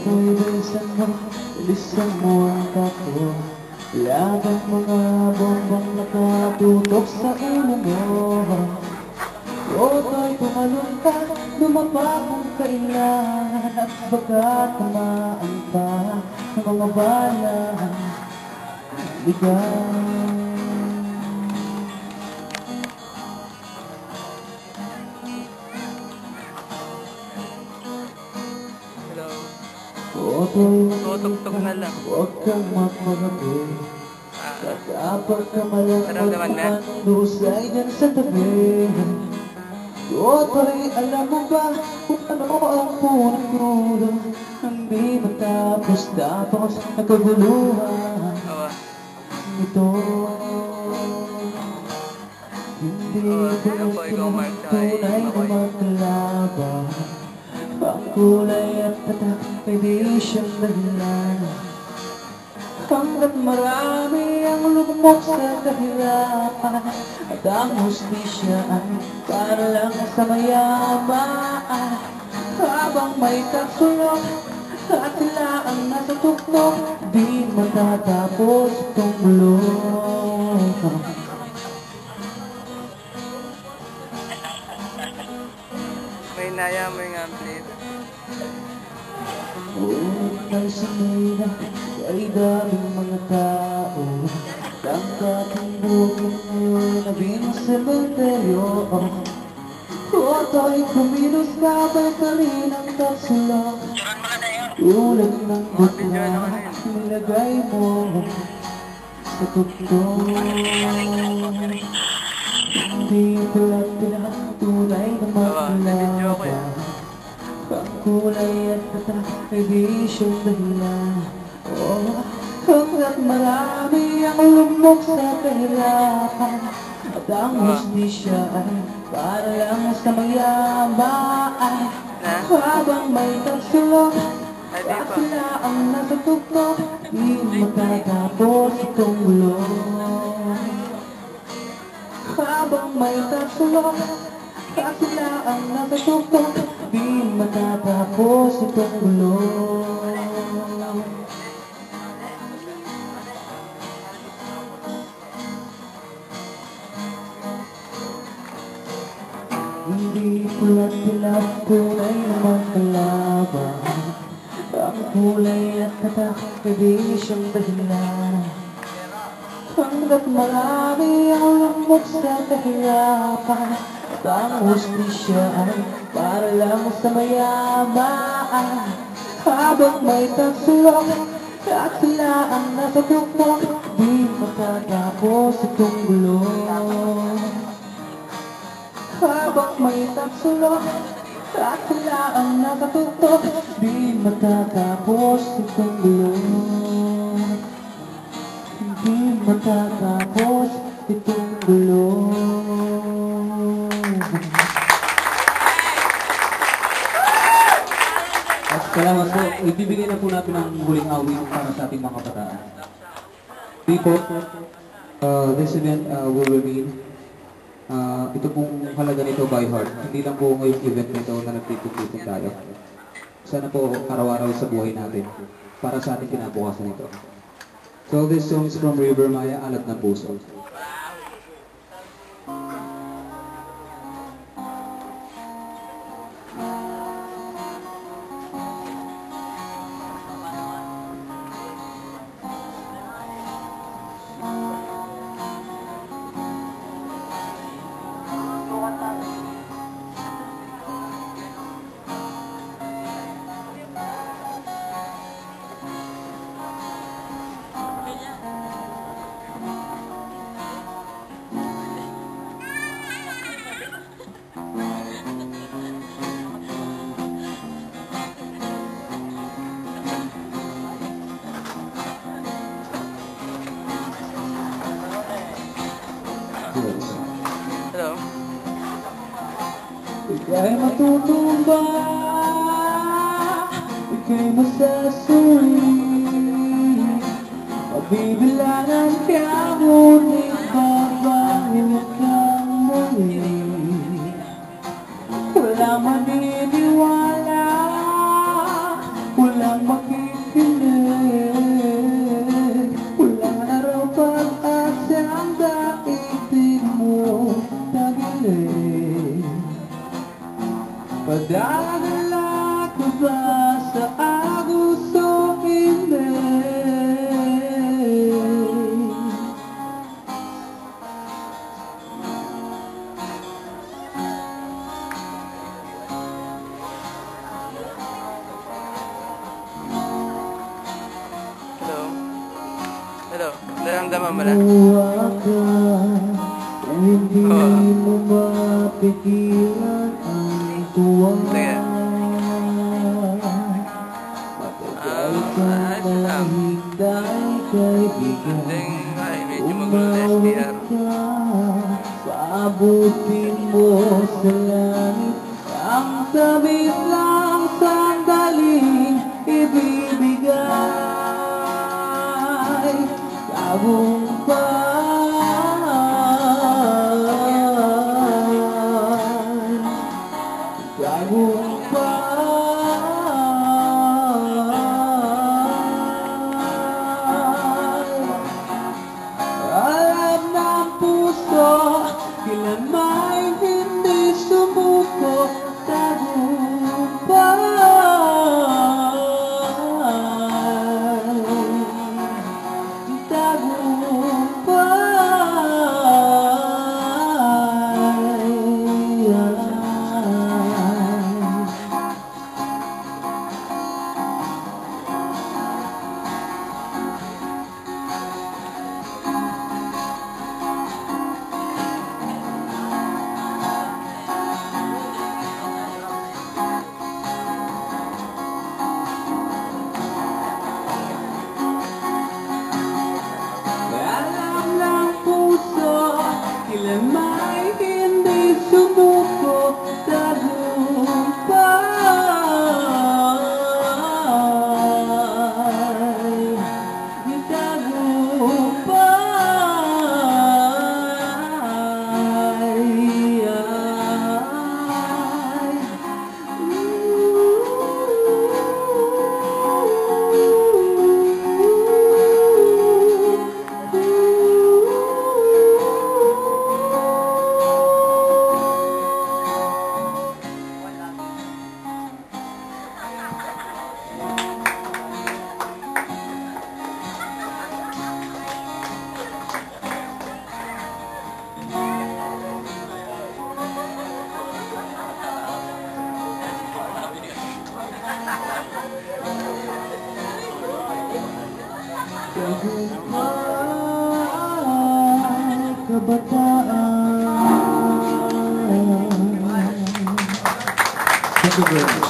ko'y bilisan mo ang takbo. Wala bang mga bombang nakatutok sa ulo mo? Oto'y tumalon ka, lumapa kung kailangan, at baka tamaan pa ng mga bala. Ligaw. Tutugtog na lang. Huwag kang magmagabi. Kapag ka malang magpapandusay dyan sa tabi. Oto'y alam mo ba kung ano ang punang krudo? Hindi matapos na kaguluhan ito. Hindi ko tunay na maglaban. Ang kulay at tatak ay di siyang dahilan. Hanggat marami ang lugmok sa kahirapan, at ang hustisya ay para lang sa mayaman. Habang may kasulok at sila ang nasa tuktok, di matatapos itong bulong. May naya mo yung amplit. Unay sinina ay daming mga tao, tangkating bukid ngayon na binasementeryo. Oto'y kumilos ka ba'y kalinang kapsulok, tulad ng bukla nilagay mo sa tuktok. Hindi pala tunay na maglaban. Ang kulay at tatak ay di siyang dahilan. Hanggat marami ang lumok sa kahirapan, at ang hustisya ay para lang sa mayaman. Habang may tagsulok at sila ang nasa tuktok, di matatapos itong bulong. Habang may tagsulok at sila ang nasa tuktok, di matatapos itong bulong. Hindi pula't dilaw, tunay naman kalaban. Ang kulay at tatak ay di siyang dahilan. Hanggat marami ang lumok sa kahirapan, at ang hustisya ay para lang sa mayaman. Habang may tagsulok at sila ang nasa tuktok, di matatapos itong bulong. Habang may tagsulok at sila ang nasa tuktok, di matatapos itong bulong. Di matatapos itong bulong. At salamat po. Ibibigay na po natin ang huling awit para sa ating mga kabataan. People, this event will remain. Ito pong halaga nito by heart. Hindi lang po ngayong event nito na nagtitipon tayo. Sana po araw-araw sa buhay natin para sa ating kinabukasan nito. So this song is from River Maya, Alat ng Puso. Hello? Ika'y matutumba, ika'y masasuri, mabibilangan ka, ngunit babangin kang muli. Walang maniniwala, walang Naramdaman mo na? Uwa ka, na hindi mo mapigilan ang tuwa. Sige. Matagal ka mahintay, kaibigan. Ay, medyo magulo na SDR. Paabutin mo sa langit ang sabit lang sandaling ibibigay. Alam ng puso, kailan may hindi sumuko, alam ng puso, kailan may hindi sumuko, tagumpay. Kabataan. Thank you very much.